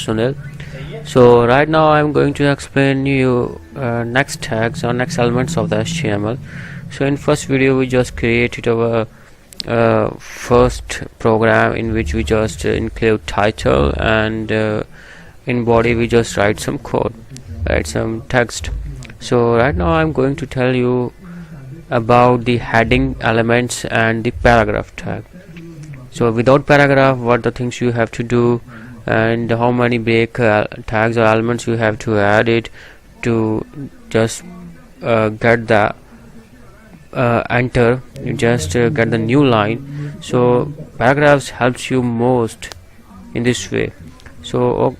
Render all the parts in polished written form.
Sunil. So right now I'm going to explain you next tags or next elements of the HTML. So in first video we just created our first program in which we just include title, and in body we just write some code, write some text. So right now I'm going to tell you about the heading elements and the paragraph tag. So without paragraph, what the things you have to do and how many break tags or elements you have to add it to just get the enter, you just get the new line. So paragraphs helps you most in this way. So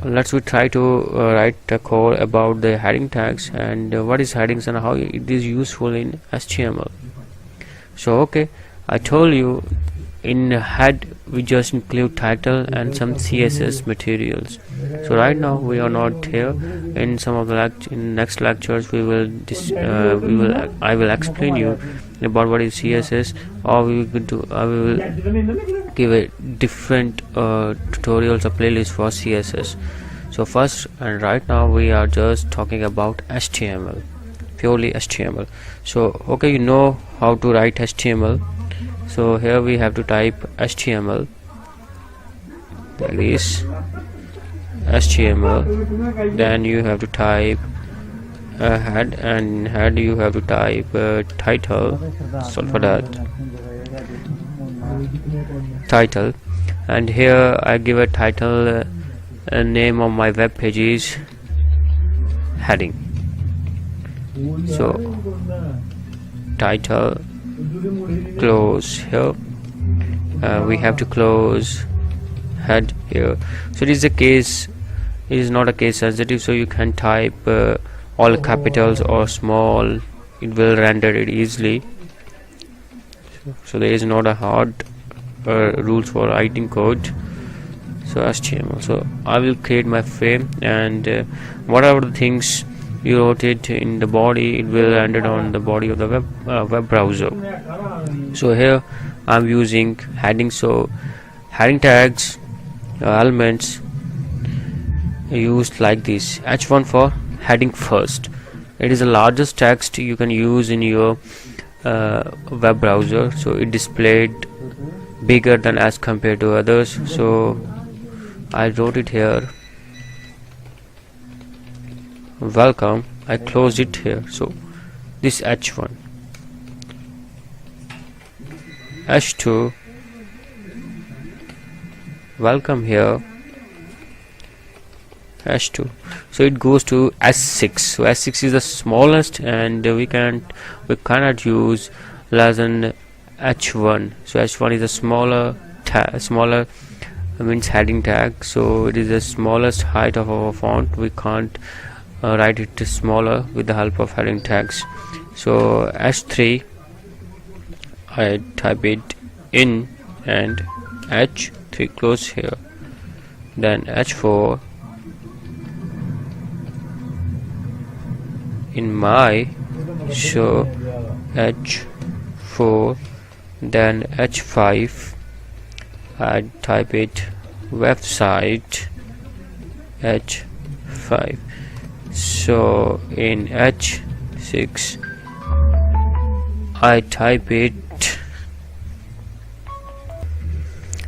let's we try to write a code about the heading tags and what is headings and how it is useful in HTML. So okay, I told you in head we just include title and some CSS materials. So right now we are not here. In some of the in next lectures I will explain you about what is CSS, or we will give a different tutorials or playlist for CSS. So first and right now we are just talking about HTML, purely HTML. So okay, you know how to write HTML. So here we have to type HTML, that is HTML. Then you have to type head, and head you have to type title. So for that title, and here I give a title, name of my web page is heading. So title, close here. We have to close head here. So it is a case, it is not a case sensitive, so you can type all capitals or small, it will render it easily. So there is not a hard rules for writing code. So HTML, so I will create my frame, and whatever the things you wrote it in the body, it will render on the body of the web browser. So here I'm using heading. So heading tags elements used like this. H1 for heading first. It is the largest text you can use in your web browser, so it displayed bigger than as compared to others. So I wrote it here, welcome. I closed it here. So this H1, H2, welcome here, H2. So it goes to S6. So S6 is the smallest, and we cannot use less than H1. So H1 is a smaller means heading tag. So it is the smallest height of our font. We can't write it smaller with the help of heading tags. So H3 I type it in, and H3 close here. Then H4 in my, so H4. Then H5 I type it website, H5. So in H6 I type it.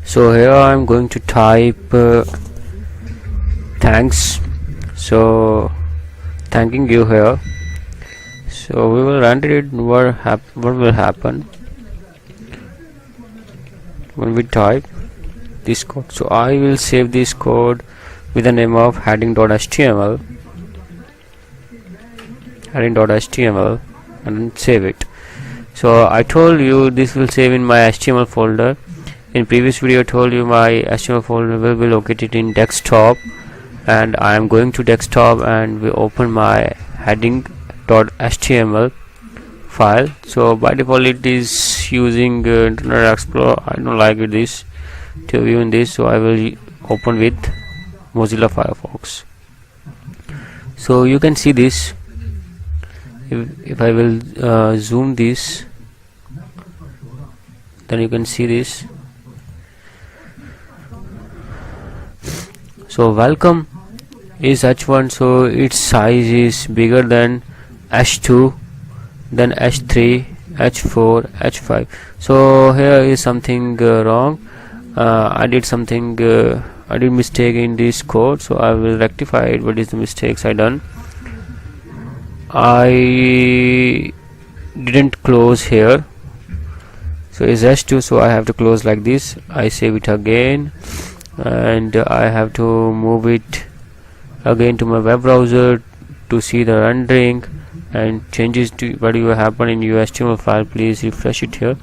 So here I am going to type thanks. So thanking you here. So we will render it. What will happen when we type this code? So I will save this code with the name of heading.html, and save it. So I told you this will save in my HTML folder. In previous video I told you my HTML folder will be located in desktop, and I am going to desktop and we open my heading.html file. So by default it is using Internet Explorer. I don't like this to view in this, so I will open with Mozilla Firefox. So you can see this. If I will zoom this, then you can see this. So welcome is h1, so its size is bigger than h2, then h3, h4, h5. So here is something wrong. I did mistake in this code, so I will rectify it. What is the mistakes I done? I didn't close here, so is h2, so I have to close like this. I save it again, and I have to move it again to my web browser to see the rendering and changes to what will happen in your HTML file. Please refresh it here,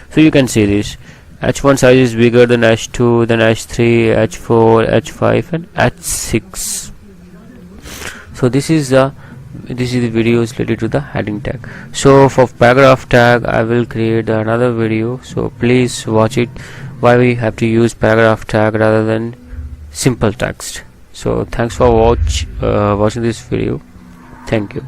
so you can see this h1 size is bigger than h2, then h3, h4, h5 and h6. So this is the video is related to the heading tag. So for paragraph tag I will create another video, so please watch it, why we have to use paragraph tag rather than simple text. So thanks for watching this video. Thank you.